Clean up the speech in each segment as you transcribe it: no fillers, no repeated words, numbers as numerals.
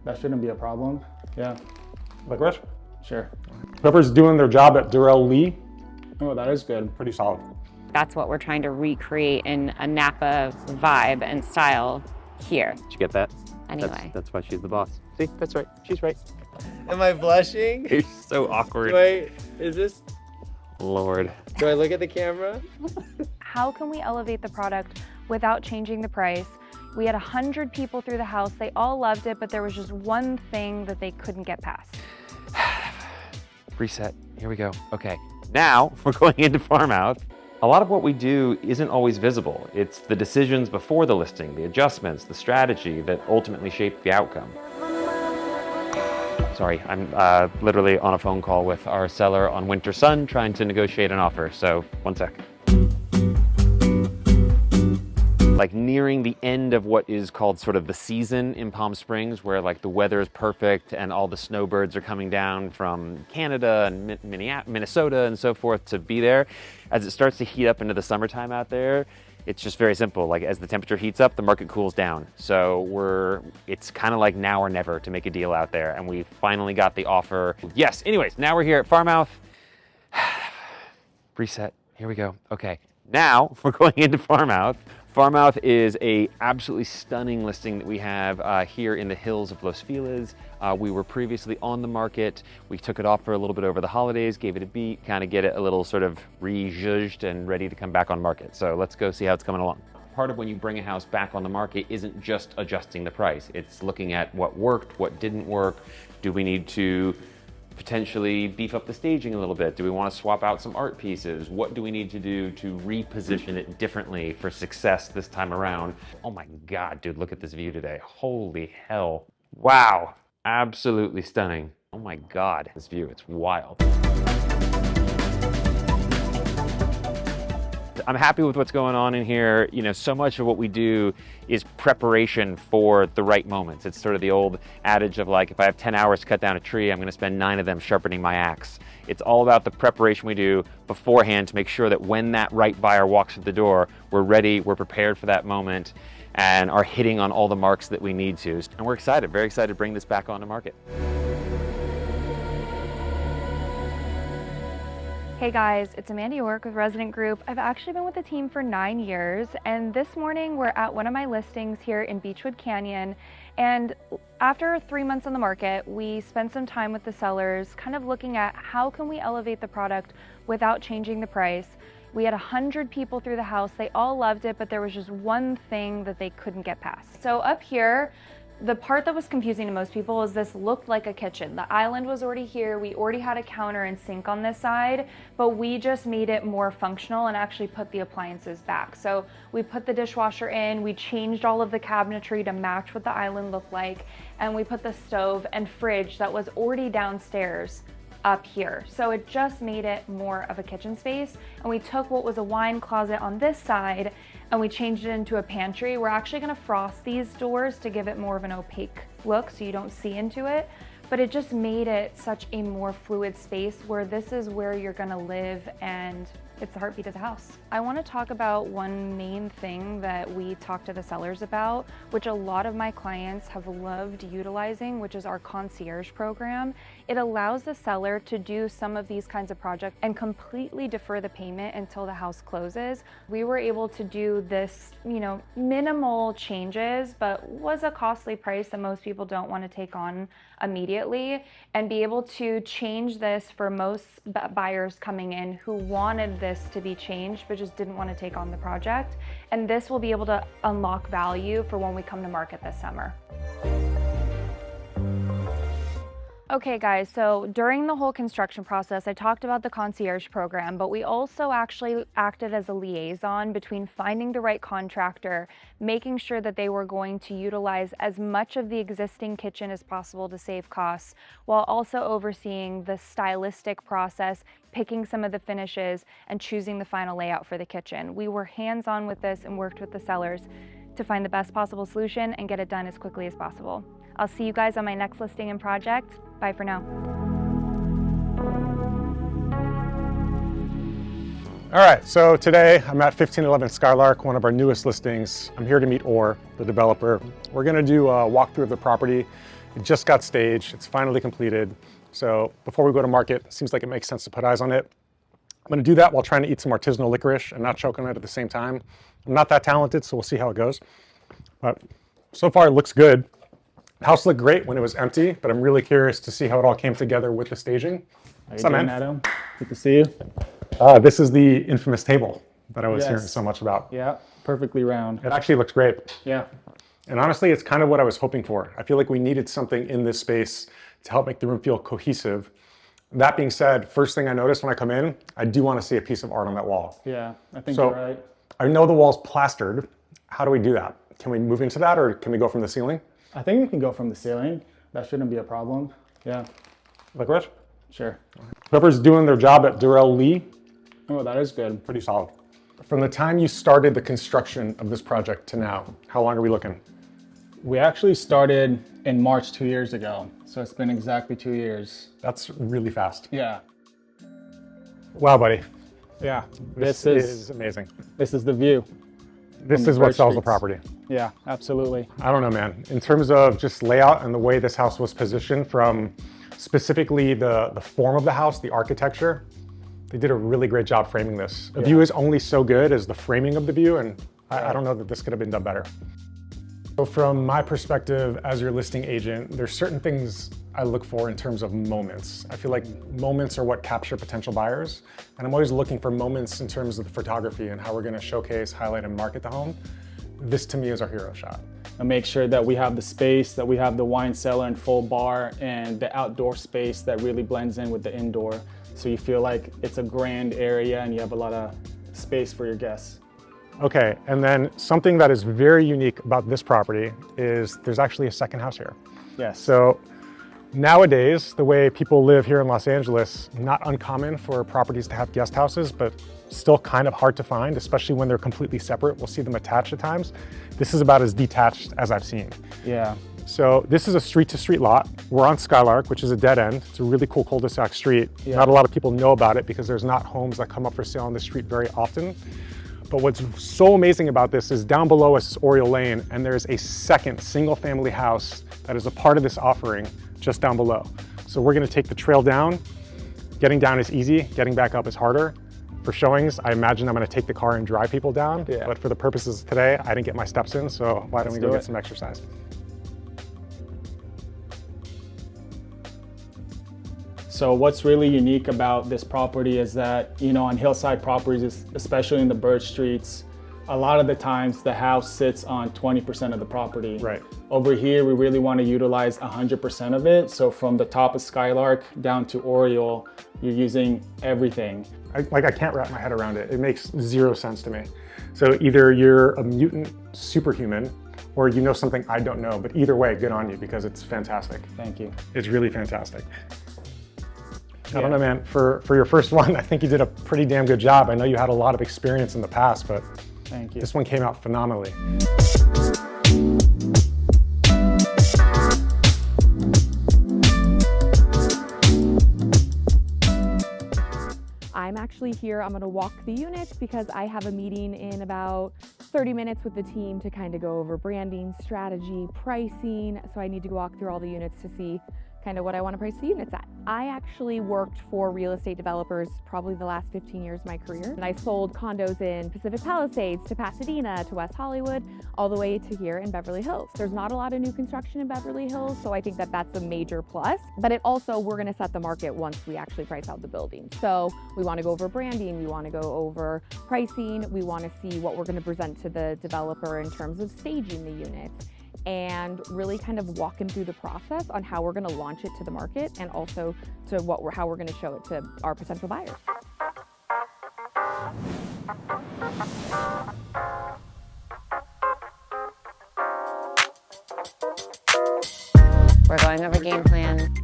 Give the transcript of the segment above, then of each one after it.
That shouldn't be a problem. Yeah. Licorice? Sure. Whoever's doing their job at Durrell Lee, Oh, that is good. pretty solid. That's what we're trying to recreate in a Napa vibe and style here. Did you get that? Anyway. That's why she's the boss. See, that's right. She's right. Am I blushing? You're so awkward. Is this, Lord. do I look at the camera? How can we elevate the product without changing the price? We had 100 people through the house. They all loved it, but there was just one thing that they couldn't get past. Reset. Here we go. Okay. Now we're going into Farmouth. A lot of what we do isn't always visible. It's the decisions before the listing, the adjustments, the strategy that ultimately shape the outcome. Sorry, I'm literally on a phone call with our seller on Winter Sun trying to negotiate an offer, so one sec. Like nearing the end of what is called sort of the season in Palm Springs, where like the weather is perfect and all the snowbirds are coming down from Canada and Minnesota and so forth to be there. As it starts to heat up into the summertime out there, it's just very simple. Like as the temperature heats up, the market cools down. So it's kind of like now or never to make a deal out there. And we finally got the offer. Yes, anyways, now we're here at Farmouth. Reset, here we go. Okay, now we're going into Farmouth. Farmouth is a absolutely stunning listing that we have here in the hills of Los Feliz. We were previously on the market. We took it off for a little bit over the holidays, gave it a beat, kind of get it a little sort of rejudged and ready to come back on market. So let's go see how it's coming along. Part of when you bring a house back on the market isn't just adjusting the price. It's looking at what worked, what didn't work. Do we need to potentially beef up the staging a little bit? Do we want to swap out some art pieces? What do we need to do to reposition it differently for success this time around? Oh my God, dude, look at this view today. Holy hell. Wow, absolutely stunning. Oh my God, this view, it's wild. I'm happy with what's going on in here. You know, so much of what we do is preparation for the right moments. It's sort of the old adage of like, if I have 10 hours to cut down a tree, I'm gonna spend 9 of them sharpening my axe. It's all about the preparation we do beforehand to make sure that when that right buyer walks through the door, we're ready, we're prepared for that moment, and are hitting on all the marks that we need to. And we're excited, very excited to bring this back onto market. Hey guys, it's Amanda York with Resident Group. I've actually been with the team for 9 years, and this morning we're at one of my listings here in Beechwood Canyon. And after 3 months on the market, we spent some time with the sellers kind of looking at how can we elevate the product without changing the price. We had 100 people through the house. They all loved it, but there was just one thing that they couldn't get past. So up here, the part that was confusing to most people is this looked like a kitchen. The island was already here. We already had a counter and sink on this side, but we just made it more functional and actually put the appliances back. So we put the dishwasher in, we changed all of the cabinetry to match what the island looked like, and we put the stove and fridge that was already downstairs up here. So it just made it more of a kitchen space. And we took what was a wine closet on this side and we changed it into a pantry. We're actually gonna frost these doors to give it more of an opaque look so you don't see into it. But it just made it such a more fluid space where this is where you're gonna live and it's the heartbeat of the house. I want to talk about one main thing that we talk to the sellers about, which a lot of my clients have loved utilizing, which is our concierge program. It allows the seller to do some of these kinds of projects and completely defer the payment until the house closes. We were able to do this, minimal changes, but was a costly price that most people don't want to take on immediately, and be able to change this for most buyers coming in who wanted this to be changed but just didn't want to take on the project. And this will be able to unlock value for when we come to market this summer. Okay guys, so during the whole construction process, I talked about the concierge program, but we also actually acted as a liaison between finding the right contractor, making sure that they were going to utilize as much of the existing kitchen as possible to save costs, while also overseeing the stylistic process, picking some of the finishes, and choosing the final layout for the kitchen. We were hands-on with this and worked with the sellers to find the best possible solution and get it done as quickly as possible. I'll see you guys on my next listing and project. Bye for now. All right, so today I'm at 1511 Skylark, one of our newest listings. I'm here to meet Orr, the developer. We're gonna do a walkthrough of the property It just got staged. It's finally completed. So before we go to market, it seems like it makes sense to put eyes on it. I'm going to do that while trying to eat some artisanal licorice and not choke on it at the same time. I'm not that talented, so we'll see how it goes. But so far, it looks good. The house looked great when it was empty, but I'm really curious to see how it all came together with the staging. How you doing, Adam? Good to see you. This is the infamous table that I was hearing Yes. so much about. Yeah, perfectly round. It actually looks great. Yeah. And honestly, it's kind of what I was hoping for. I feel like we needed something in this space to help make the room feel cohesive. That being said, first thing I noticed when I come in, I do want to see a piece of art on that wall. Yeah, I think So- you're right. I know the wall's plastered. How do we do that? Can we move into that, or can we go from the ceiling? I think we can go from the ceiling. That shouldn't be a problem. Yeah, Licorice? sure. Whoever's doing their job at Durrell Lee, Oh, that is good. pretty solid. From the time you started the construction of this project to now, how long are we looking? We actually started in March 2 years ago, so it's been exactly 2 years. That's really fast. Yeah, Wow, buddy. yeah. This is amazing. This is the view. This the is what bird sells the streets. property. Yeah, absolutely. I don't know, man. In terms of just layout and the way this house was positioned, from specifically the form of the house, the architecture, they did a really great job framing this. A view is only so good as the framing of the view, and I don't know that this could have been done better. So from my perspective as your listing agent, there's certain things I look for in terms of moments. I feel like moments are what capture potential buyers, and I'm always looking for moments in terms of the photography and how we're going to showcase, highlight, and market the home. This to me is our hero shot. And make sure that we have the space, that we have the wine cellar and full bar, and the outdoor space that really blends in with the indoor. So you feel like it's a grand area and you have a lot of space for your guests. Okay, and then something that is very unique about this property is there's actually a second house here. Yes. So nowadays, the way people live here in Los Angeles, not uncommon for properties to have guest houses, but still kind of hard to find, especially when they're completely separate. We'll see them attached at times. This is about as detached as I've seen. Yeah. So this is a street-to-street lot. We're on Skylark, which is a dead end. It's a really cool cul-de-sac street. Yeah. Not a lot of people know about it because there's not homes that come up for sale on this street very often. But what's so amazing about this is down below us is Oriole Lane, and there's a second single-family house that is a part of this offering just down below. So we're gonna take the trail down. Getting down is easy, getting back up is harder. For showings, I imagine I'm gonna take the car and drive people down, Yeah. but for the purposes of today, I didn't get my steps in, so why don't we Let's go do get it. some exercise? So what's really unique about this property is that, you know, on hillside properties, especially in the bird streets, a lot of the times the house sits on 20% of the property. Right. Over here, we really want to utilize 100% of it. So from the top of Skylark down to Oriole, you're using everything. I can't wrap my head around it. It makes zero sense to me. So either you're a mutant superhuman or you know something I don't know, but either way, good on you because it's fantastic. Thank you. It's really fantastic. I don't know, man, for your first one, I think you did a pretty damn good job. I know you had a lot of experience in the past, but Thank you. this one came out phenomenally. I'm actually here, I'm gonna walk the units because I have a meeting in about 30 minutes with the team to kind of go over branding, strategy, pricing. So I need to walk through all the units to see kind of what I want to price the units at. I actually worked for real estate developers probably the last 15 years of my career. And I sold condos in Pacific Palisades to Pasadena to West Hollywood, all the way to here in Beverly Hills. There's not a lot of new construction in Beverly Hills, so I think that that's a major plus. But it also, we're gonna set the market once we actually price out the building. So we wanna go over branding, we wanna go over pricing, we wanna see what we're gonna present to the developer in terms of staging the units, and really kind of walk him through the process on how we're going to launch it to the market and also to how we're going to show it to our potential buyers. We're going over game plan.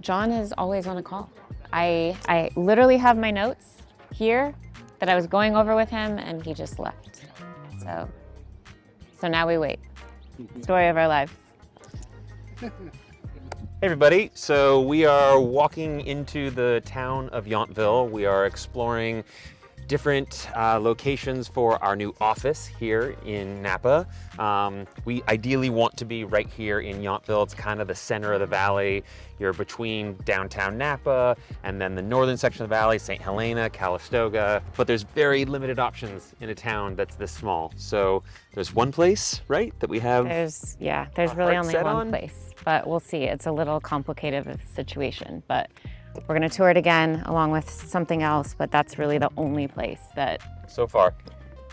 Jon is always on a call. I literally have my notes here that I was going over with him and he just left. So now we wait. Story of our lives. Hey everybody, so we are walking into the town of Yountville. We are exploring different locations for our new office here in Napa. We ideally want to be right here in Yountville. It's kind of the center of the valley. You're between downtown Napa and then the northern section of the valley, St. Helena, Calistoga. But there's very limited options in a town that's this small. So there's one place, right, that we have. There's really only one place, but we'll see. It's a little complicated of a situation, but we're gonna tour it again along with something else, but that's really the only place that So far,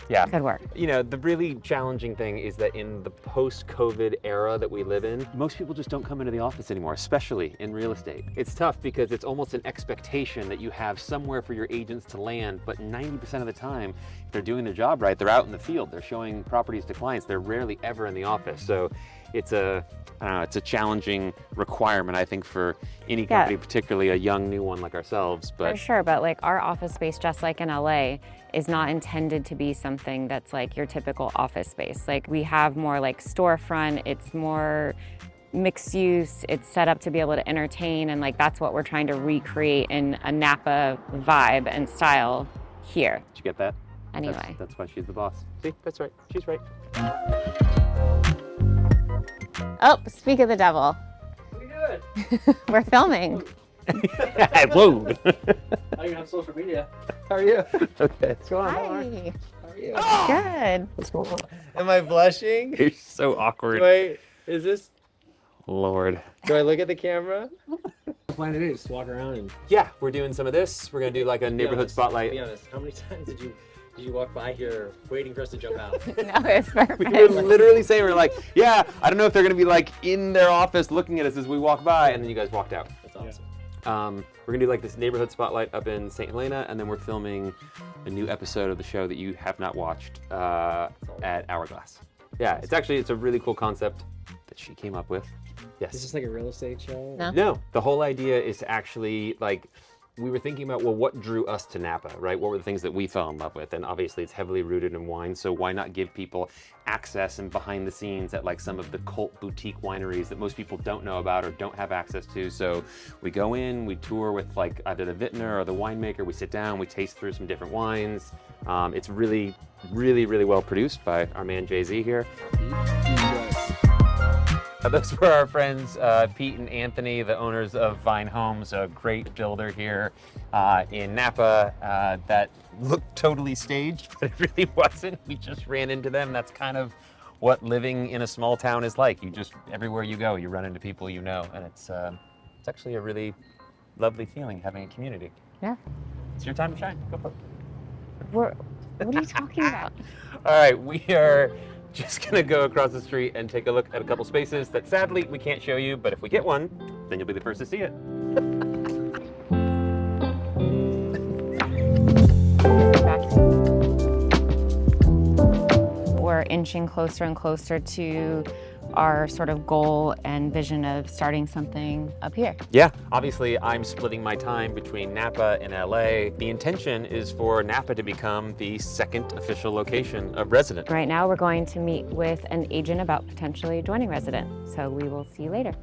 yeah, could work. You know, the really challenging thing is that in the post-COVID era that we live in, most people just don't come into the office anymore, especially in real estate. It's tough because it's almost an expectation that you have somewhere for your agents to land, but 90% of the time, if they're doing their job right, they're out in the field, they're showing properties to clients, they're rarely ever in the office. So it's a challenging requirement, I think, for any company, particularly a young new one like ourselves. But for sure, but like our office space, just like in LA, is not intended to be something that's like your typical office space. Like we have more like storefront, it's more mixed use, it's set up to be able to entertain, and like that's what we're trying to recreate in a Napa vibe and style here. Did you get that? Anyway. That's why she's the boss. See, that's right, she's right. Oh, speak of the devil. What are you doing? We're filming. Whoa. I don't even have social media. How are you? Okay. What's going on? Hi. How are you? Good. What's going on? Am I blushing? You're so awkward. Wait, is this? Lord. Do I look at the camera? The plan it is, walk around and Yeah, we're doing some of this. We're gonna do like a neighborhood spotlight. be honest, how many times did you walk by here waiting for us to jump out? No, it's perfect. We were literally saying, we're like, yeah, I don't know if they're gonna be like in their office looking at us as we walk by, and then you guys walked out. That's awesome. We're gonna do like this neighborhood spotlight up in St. Helena, and then we're filming a new episode of the show that you have not watched at Hourglass. Yeah, it's a really cool concept that she came up with. Yes. Is this like a real estate show? No. No, the whole idea is to actually like, we were thinking about, well, what drew us to Napa, right? What were the things that we fell in love with? And obviously it's heavily rooted in wine, so why not give people access and behind the scenes at like some of the cult boutique wineries that most people don't know about or don't have access to. So we go in, we tour with like either the vintner or the winemaker, we sit down, we taste through some different wines. It's really, really, really well produced by our man Jay-Z here. Those were our friends Pete and Anthony, the owners of Vine Homes, a great builder here in Napa that looked totally staged, but it really wasn't. We just ran into them. That's kind of what living in a small town is like. You just, everywhere you go, you run into people you know, and it's actually a really lovely feeling having a community. Yeah. It's your time to shine. Go for it. What are you talking about? All right, we are just gonna go across the street and take a look at a couple spaces that sadly we can't show you, but if we get one, then you'll be the first to see it. We're inching closer and closer to our sort of goal and vision of starting something up here. Yeah, obviously I'm splitting my time between Napa and LA. The intention is for Napa to become the second official location of Resident. Right now we're going to meet with an agent about potentially joining Resident, so we will see you later.